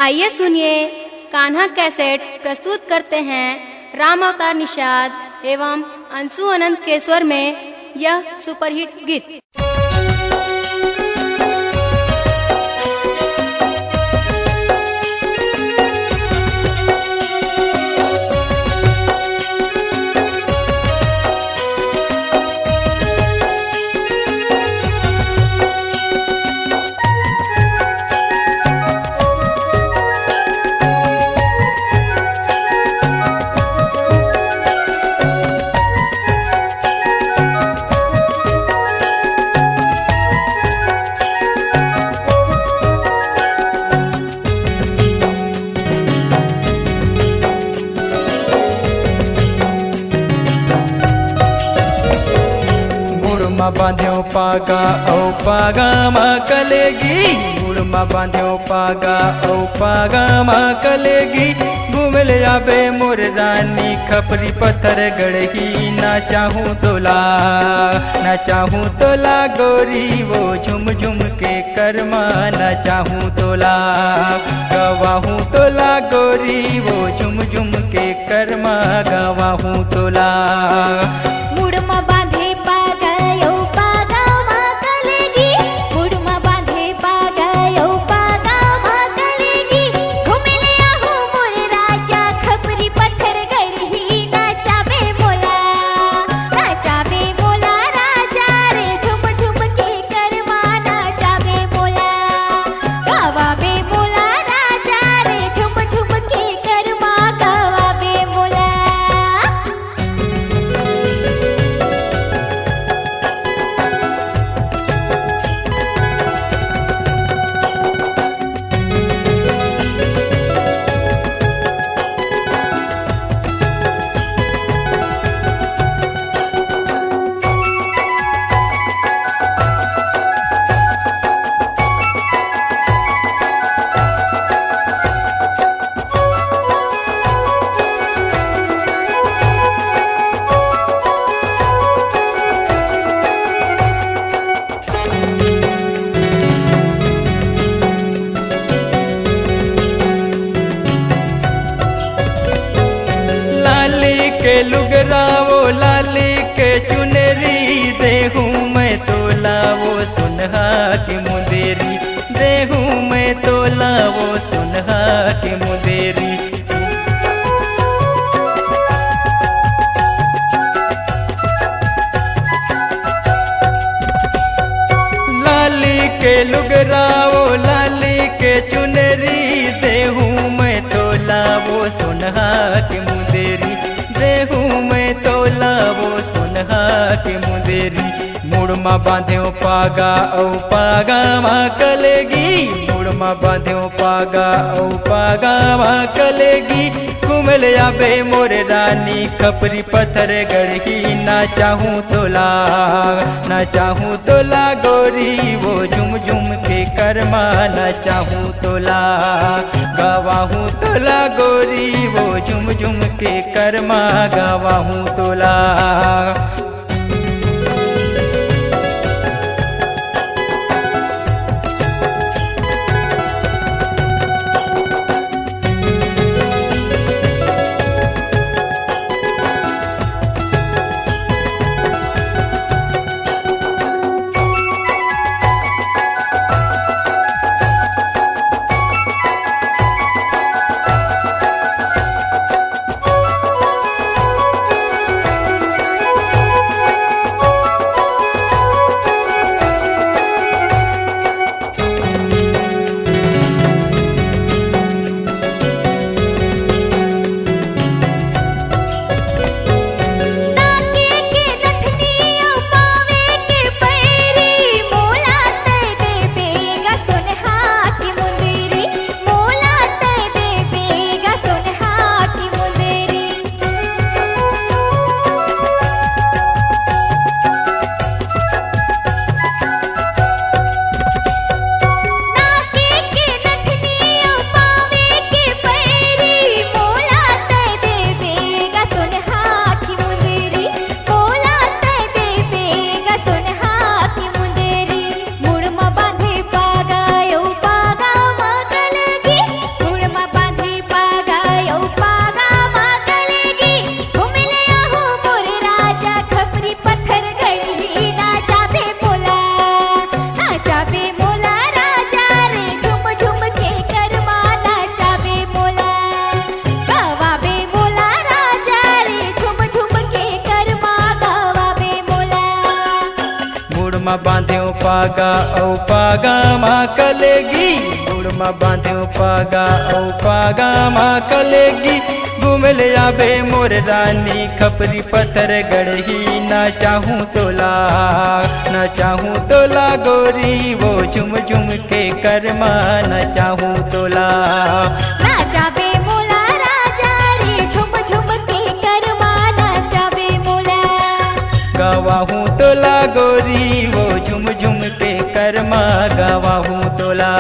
आइए सुनिए, कान्हा कैसेट प्रस्तुत करते हैं राम अवतार निषाद एवं अंशु अनंत के स्वर में यह सुपरहिट गीत। बांध्यो पागा औ पागा माँ कलेगी, मुड़मा बांध्यो पागा औ पागा माँ कलेगी। घूम ले आबे मोर रानी खपरी पत्थर गढ़गी, ना चाहूँ तोला ना चाहूँ तोला गोरी वो झुम झुम के कर्मा, ना चाहूँ तोला गवाहूँ तोला गोरी वो झुम झुम के कर्मा गवाहूँ तोला। मुड़मा बांधे के लुगरावो लाली के चुनरी देहूँ मैं तोला वो सुनहा के मुंदेरी, देहूँ मैं तोला वो सुनहा के मुंदेरी। लाली के लुगरावो लाली के चुनरी देहूँ मैं तोला वो सुनहा के मुंदेरी, देहूँ मैं तोला वो सुनहा के मुंदेरी। मुड़मा बांध्यो पागा औ पागा माँ कलेगी, मुड़मा बांध्यो पागा औ पागा माँ कलेगी। घूम ले आबे मोर रानी खपरी पत्थर गढ़गी, ना चाहूँ तोला ना चाहूँ तोला गोरी वो झुम झुम के कर्मा, ना चाहूँ तोला गवाहूँ तोला गोरी वो झुम झुम के कर्मा गवाहूँ तोला। में बांध्यो पागा औ पागा माँ कलेगी गुड़ में बांध्यो पागा औ पागा माँ कलेगी घूमल आबे मोर रानी खपरी पत्थर गढ़ही ना चाहूँ तोला गोरी वो झुम झुम के कर्मा न चाहूँ तोला नाचावे मोला राजा रे झुम झुम के कर्मा नाचावे मोला गवाहूँ तोला गोरी वो झुम झुम के कर्मा गवाहूँ तोला